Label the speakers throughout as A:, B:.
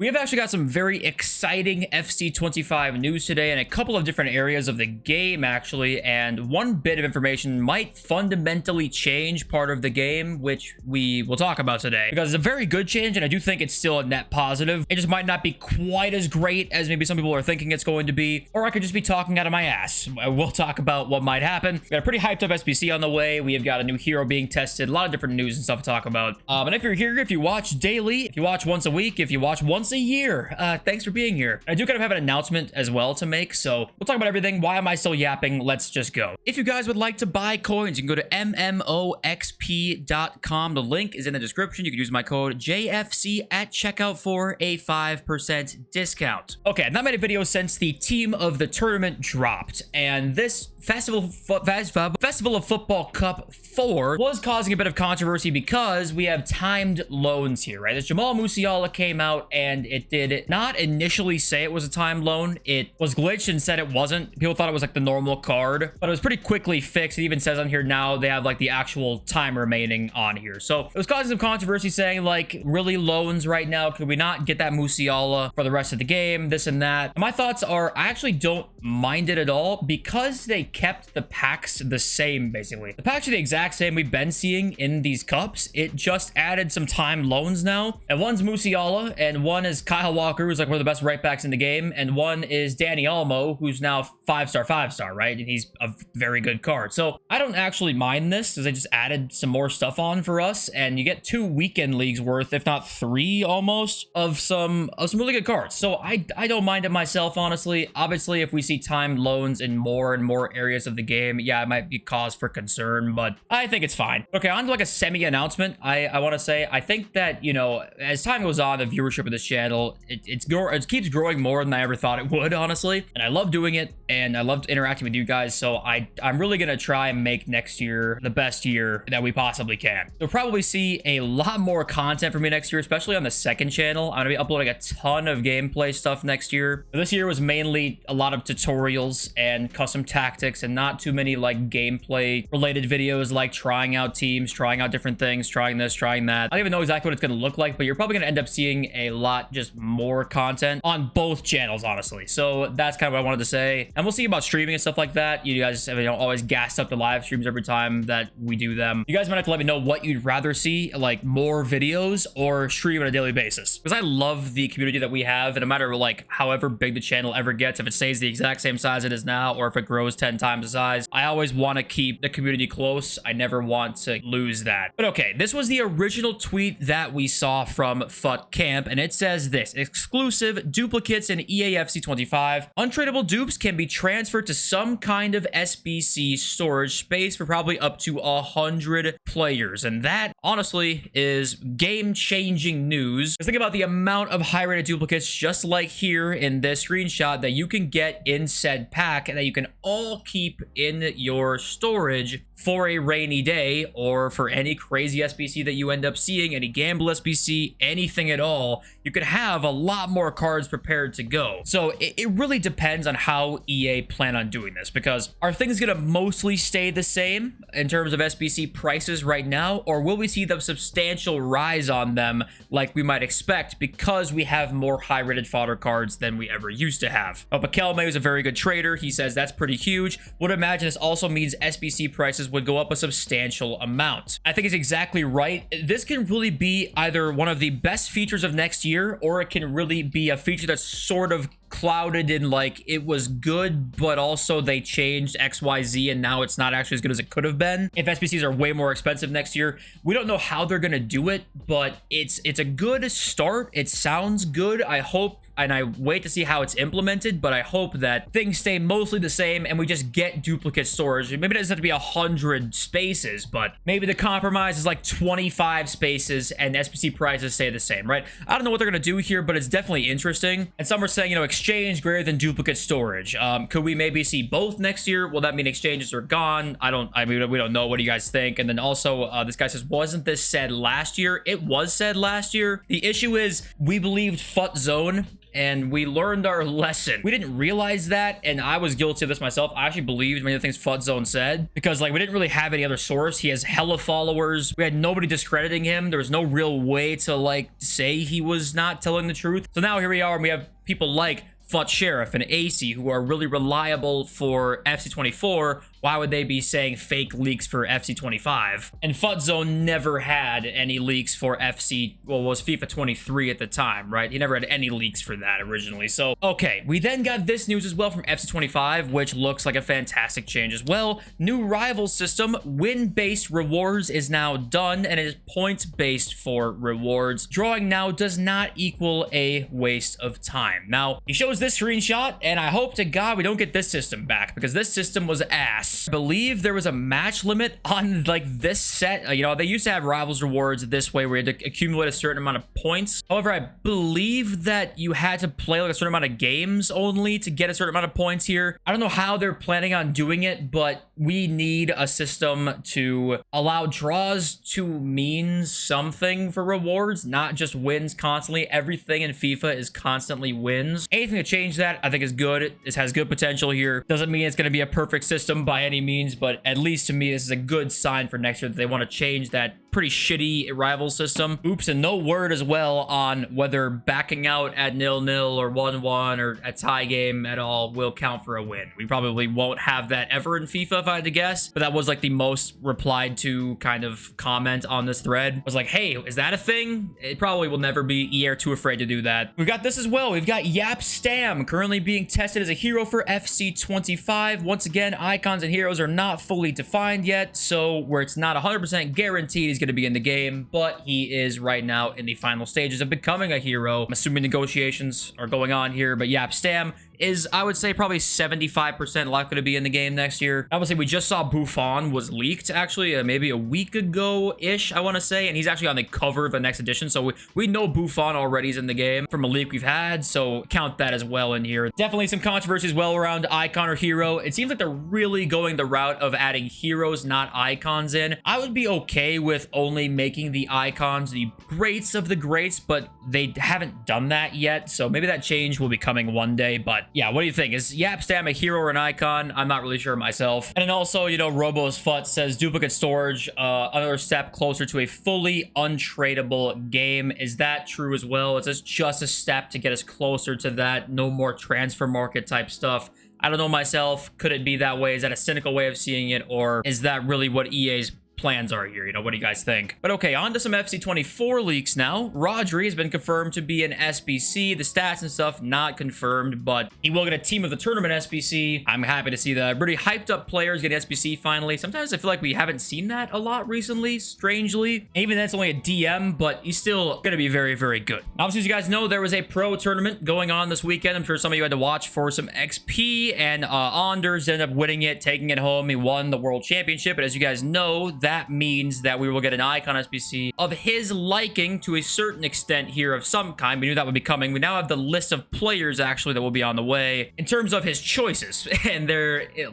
A: We have actually got some very exciting FC25 news today in a couple of different areas of the game, actually, and one bit of information might fundamentally change part of the game, which we will talk about today, because it's a very good change, and I do think it's still a net positive. It just might not be quite as great as maybe some people are thinking it's going to be, or I could just be talking out of my ass. We'll talk about what might happen. We got a pretty hyped up SBC on the way. We have got a new hero being tested, a lot of different news and stuff to talk about. And if you're here, if you watch daily, if you watch once a week, if you watch once a year, thanks for being here. I do kind of have an announcement as well to make, so we'll talk about everything. Why am I still yapping? Let's just go. If you guys would like to buy coins, you can go to mmoxp.com. The link is in the description. You can use my code JFC at checkout for a 5% discount. Okay, I've not made a video since the team of the tournament dropped, and this Festival of Football Cup 4 was causing a bit of controversy because we have timed loans here, right? This Jamal Musiala came out and it did not initially say it was a timed loan. It was glitched and said it wasn't. People thought it was like the normal card, but it was pretty quickly fixed. It even says on here now they have like the actual time remaining on here. So it was causing some controversy saying like, really, loans right now? Could we not get that Musiala for the rest of the game? This and that. And my thoughts are I actually don't mind it at all because they kept the packs the same, basically. The packs are the exact same we've been seeing in these cups. It just added some timed loans now. And one's Musiala, and one is Kyle Walker, who's like one of the best right backs in the game, and one is Danny Olmo, who's now 5-star, right? And he's a very good card. So I don't actually mind this because they just added some more stuff on for us, and you get 2 weekend leagues worth, if not 3 almost, of some really good cards. So I don't mind it myself, honestly. Obviously, if we see timed loans in more and more areas of the game, yeah, it might be cause for concern, but I think it's fine. Okay, on to like a semi-announcement. I want to say, I think that, you know, as time goes on, the viewership of this channel, it keeps growing more than I ever thought it would, honestly. And I love doing it, and I love interacting with you guys, so I'm really gonna try and make next year the best year that we possibly can. You'll probably see a lot more content from me next year, especially on the second channel. I'm gonna be uploading a ton of gameplay stuff next year. This year was mainly a lot of tutorials and custom tactics, and not too many like gameplay related videos like trying out teams, trying out different things, trying this, trying that. I don't even know exactly what it's going to look like, but you're probably going to end up seeing a lot just more content on both channels, honestly. So that's kind of what I wanted to say, and we'll see about streaming and stuff like that. You guys have, you know, always gassed up the live streams every time that we do them. You guys might have to let me know what you'd rather see, like more videos or stream on a daily basis, because I love the community that we have, and no matter like however big the channel ever gets, if it stays the exact same size it is now or if it grows 10 times the size, I always want to keep the community close. I never want to lose that. But okay, this was the original tweet that we saw from FUT Camp, and it says this: exclusive duplicates in eafc 25. Untradeable dupes can be transferred to some kind of SBC storage space for probably up to 100 players. And that honestly is game-changing news. Just think about the amount of high-rated duplicates, just like here in this screenshot, that you can get in said pack and that you can all keep in your storage for a rainy day, or for any crazy SBC that you end up seeing, any gamble SBC, anything at all. You could have a lot more cards prepared to go. So it really depends on how EA plan on doing this, because are things gonna mostly stay the same in terms of SBC prices right now, or will we see the substantial rise on them like we might expect because we have more high-rated fodder cards than we ever used to have? Bakelme is a very good trader. He says that's pretty huge. Would imagine this also means SBC prices would go up a substantial amount. I think it's exactly right. This can really be either one of the best features of next year, or it can really be a feature that's sort of clouded in like it was good, but also they changed XYZ and now it's not actually as good as it could have been. If SBCs are way more expensive next year, we don't know how they're gonna do it, but it's a good start. It sounds good. I hope, and I wait to see how it's implemented, but I hope that things stay mostly the same and we just get duplicate storage. Maybe it doesn't have to be 100 spaces, but maybe the compromise is like 25 spaces and SBC prices stay the same, right? I don't know what they're gonna do here, but it's definitely interesting. And some are saying, you know, exchange greater than duplicate storage. Could we maybe see both next year? Will that mean exchanges are gone? I mean, we don't know. What do you guys think? And then also, this guy says, wasn't this said last year? It was said last year. The issue is we believed FUT Zone and we learned our lesson. We didn't realize that, and I was guilty of this myself. I actually believed many of the things Fudzone said, because like we didn't really have any other source. He has hella followers. We had nobody discrediting him. There was no real way to like say he was not telling the truth. So now here we are, and we have people like Fut Sheriff and AC who are really reliable for FC24. Why would they be saying fake leaks for FC25? And Fudzone never had any leaks for FC, well, was FIFA 23 at the time, right? He never had any leaks for that originally. So, okay, we then got this news as well from FC25, which looks like a fantastic change as well. New rival system, win-based rewards is now done, and it is points-based for rewards. Drawing now does not equal a waste of time. Now, he shows this screenshot, and I hope to God we don't get this system back, because this system was ass. I believe there was a match limit on like this set. You know, they used to have rivals rewards this way where you had to accumulate a certain amount of points. However, I believe that you had to play like a certain amount of games only to get a certain amount of points here. I don't know how they're planning on doing it, but we need a system to allow draws to mean something for rewards, not just wins constantly. Everything in FIFA is constantly wins. Anything to change that, I think is good. This has good potential here. Doesn't mean it's going to be a perfect system by any means, but at least to me, this is a good sign for next year that they want to change that pretty shitty rival system. Oops, and no word as well on whether backing out at 0-0 or 1-1 or a tie game at all will count for a win. We probably won't have that ever in FIFA if I had to guess, but that was like the most replied to kind of comment on this thread. Was like, hey, is that a thing? It probably will never be. EA are too afraid to do that. We've got this as well. We've got Yap Stam currently being tested as a hero for FC25. Once again, icons and heroes are not fully defined yet, so where it's not 100% guaranteed he's going to be in the game, but he is right now in the final stages of becoming a hero. I'm assuming negotiations are going on here, but Yap Stam is, I would say, probably 75% likely to be in the game next year. I would say we just saw Buffon was leaked, actually, maybe a week ago-ish, I want to say, and he's actually on the cover of the next edition, so we know Buffon already is in the game from a leak we've had, so count that as well in here. Definitely some controversy as well around icon or hero. It seems like they're really going the route of adding heroes, not icons in. I would be okay with only making the icons the greats of the greats, but they haven't done that yet, so maybe that change will be coming one day. But yeah, what do you think? Is Yap Stam a hero or an icon? I'm not really sure myself. And then also, you know, Robo's Fut says duplicate storage, another step closer to a fully untradeable game. Is that true as well? Is this just a step to get us closer to that? No more transfer market type stuff? I don't know myself. Could it be that way? Is that a cynical way of seeing it, or is that really what EA's plans are here? You know, what do you guys think? But okay, on to some FC24 leaks now. Rodri has been confirmed to be an SBC. The stats and stuff not confirmed, but he will get a team of the tournament SBC. I'm happy to see the pretty hyped up players get SBC finally. Sometimes I feel like we haven't seen that a lot recently, strangely. Even that's only a DM, but he's still gonna be very, very good. Obviously, as you guys know, there was a pro tournament going on this weekend. I'm sure some of you had to watch for some XP, and Anders ended up winning it, taking it home. He won the world championship, but as you guys know, that means that we will get an icon SBC of his liking to a certain extent here of some kind. We knew that would be coming. We now have the list of players actually that will be on the way in terms of his choices. And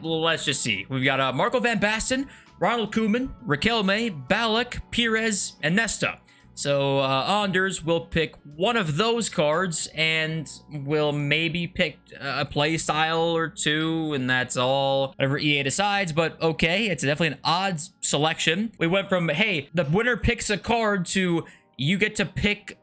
A: let's just see. We've got Marco van Basten, Ronald Koeman, Riquelme, Ballack, Pires, and Nesta. So Anders will pick one of those cards and will maybe pick a play style or two, and that's all. Whatever EA decides, but okay, it's definitely an odd selection. We went from, hey, the winner picks a card to you get to pick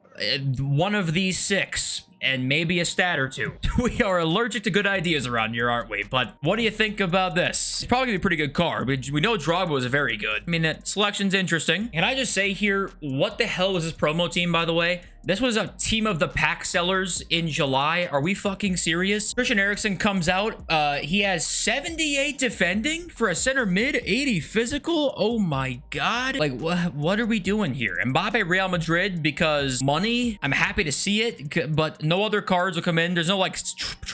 A: one of these 6. And maybe a stat or two. We are allergic to good ideas around here, aren't we? But what do you think about this? It's probably gonna be a pretty good card. We know Drogba was very good. I mean, that selection's interesting. Can I just say here, what the hell was this promo team, by the way? This was a team of the pack sellers in July. Are we fucking serious? Christian Eriksen comes out. He has 78 defending for a center mid, 80 physical. Oh my God. Like, what are we doing here? Mbappe Real Madrid because money. I'm happy to see it, but no other cards will come in. There's no like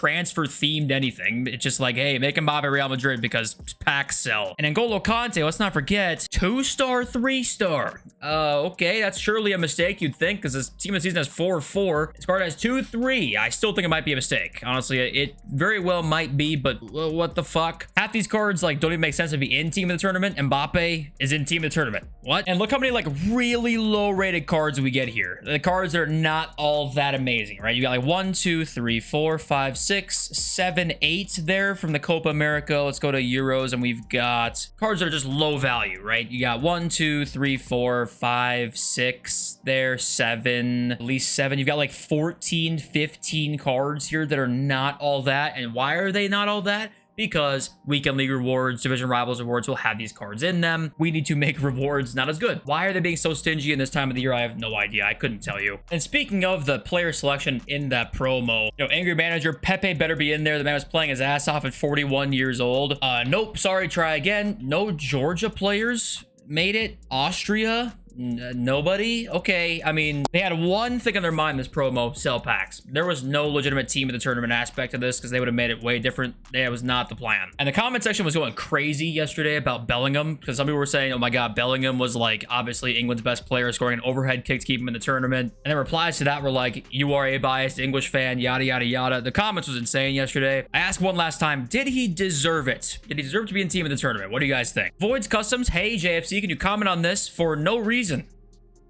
A: transfer themed anything. It's just like, hey, make Mbappe Real Madrid because packs sell. And N'Golo Kante, let's not forget, 2-star, 3-star. Okay, that's surely a mistake, you'd think, because this team of the season has 4-4. This card has 2-3. I still think it might be a mistake. Honestly, it very well might be, but what the fuck? Half these cards like don't even make sense to be in team of the tournament. Mbappe is in team of the tournament. What? And look how many like really low rated cards we get here. The cards are not all that amazing, right? You got like 1, 2, 3, 4, 5, 6, 7, 8 there from the Copa America. Let's go to Euros, and we've got cards that are just low value, right? You got 1, 2, 3, 4, 5, 6 there, 7, at least 7. You've got like 14, 15 cards here that are not all that. And why are they not all that? Because weekend league rewards, division rivals rewards will have these cards in them. We need to make rewards not as good. Why are they being so stingy in this time of the year? I have no idea. I couldn't tell you. And speaking of the player selection in that promo, angry manager Pepe better be in there. The man was playing his ass off at 41 years old. Nope, sorry, try again. No Georgia players made it. Austria, nobody. Okay, I mean, they had one thing on their mind this promo: sell packs. There was no legitimate team of the tournament aspect of this because they would have made it way different. That was not the plan. And the comment section was going crazy yesterday about Bellingham, because some people were saying, oh my god, Bellingham was like obviously England's best player, scoring an overhead kick to keep him in the tournament. And then replies to that were like, you are a biased English fan, yada yada yada. The comments was insane yesterday. I asked one last time, did he deserve it? Did he deserve to be in team of the tournament? What do you guys think? Voids Customs, hey JFC, can you comment on this? For no reason.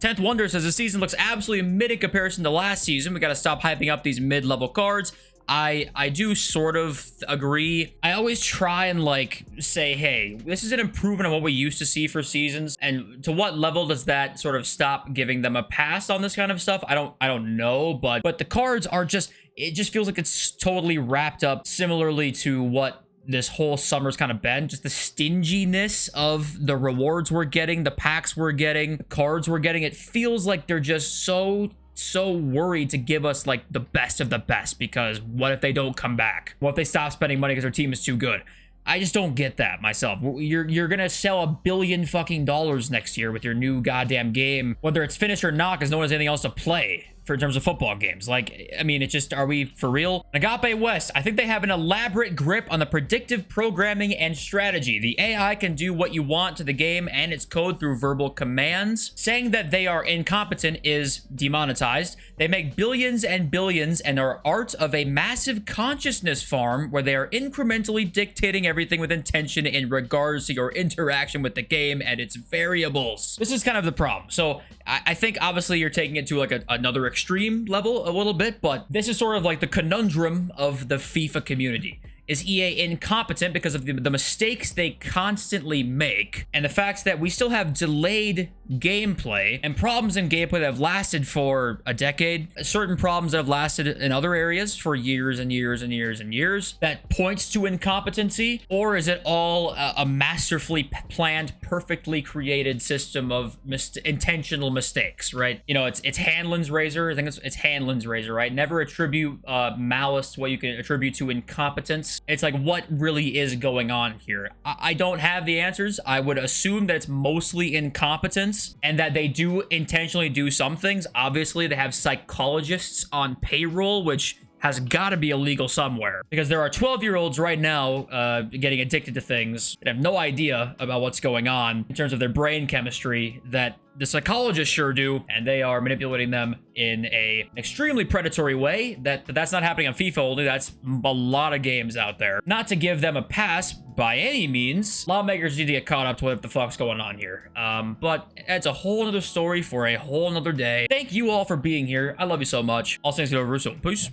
A: 10th Wonder says the season looks absolutely mid in comparison to last season. We got to stop hyping up these mid-level cards. I do sort of agree. I always try and like say, hey, this is an improvement on what we used to see for seasons, and to what level does that sort of stop giving them a pass on this kind of stuff? I don't know, but the cards are just, it just feels like it's totally wrapped up similarly to what this whole summer's kind of been. Just the stinginess of the rewards we're getting, the packs we're getting, the cards we're getting. It feels like they're just so worried to give us like the best of the best, because what if they don't come back? What if they stop spending money because their team is too good? I just don't get that myself. You're gonna sell $1 billion fucking next year with your new goddamn game, whether it's finished or not, because no one has anything else to play for in terms of football games. Like, I mean, it's just, are we for real? Agape West, I think they have an elaborate grip on the predictive programming and strategy. The AI can do what you want to the game and its code through verbal commands. Saying that they are incompetent is demonetized. They make billions and billions and are art of a massive consciousness farm where they are incrementally dictating everything with intention in regards to your interaction with the game and its variables. This is kind of the problem. So I think obviously you're taking it to like another extreme level a little bit, but this is sort of like the conundrum of the FIFA community. Is EA incompetent because of the mistakes they constantly make, and the fact that we still have delayed gameplay and problems in gameplay that have lasted for a decade, certain problems that have lasted in other areas for years and years and years and years, that points to incompetency? Or is it all a masterfully planned, perfectly created system of intentional mistakes, right? You know, it's Hanlon's razor. I think it's Hanlon's razor, right? Never attribute malice to what you can attribute to incompetence. It's like, what really is going on here? I don't have the answers. I would assume that it's mostly incompetence and that they do intentionally do some things. Obviously, they have psychologists on payroll, which has got to be illegal somewhere, because there are 12-year-olds right now getting addicted to things and have no idea about what's going on in terms of their brain chemistry that the psychologists sure do, and they are manipulating them in a extremely predatory way. That's not happening on FIFA only. That's a lot of games out there. Not to give them a pass by any means. Lawmakers need to get caught up to what the fuck's going on here. But it's a whole other story for a whole nother day. Thank you all for being here. I love you so much. I'll see you over soon. Peace.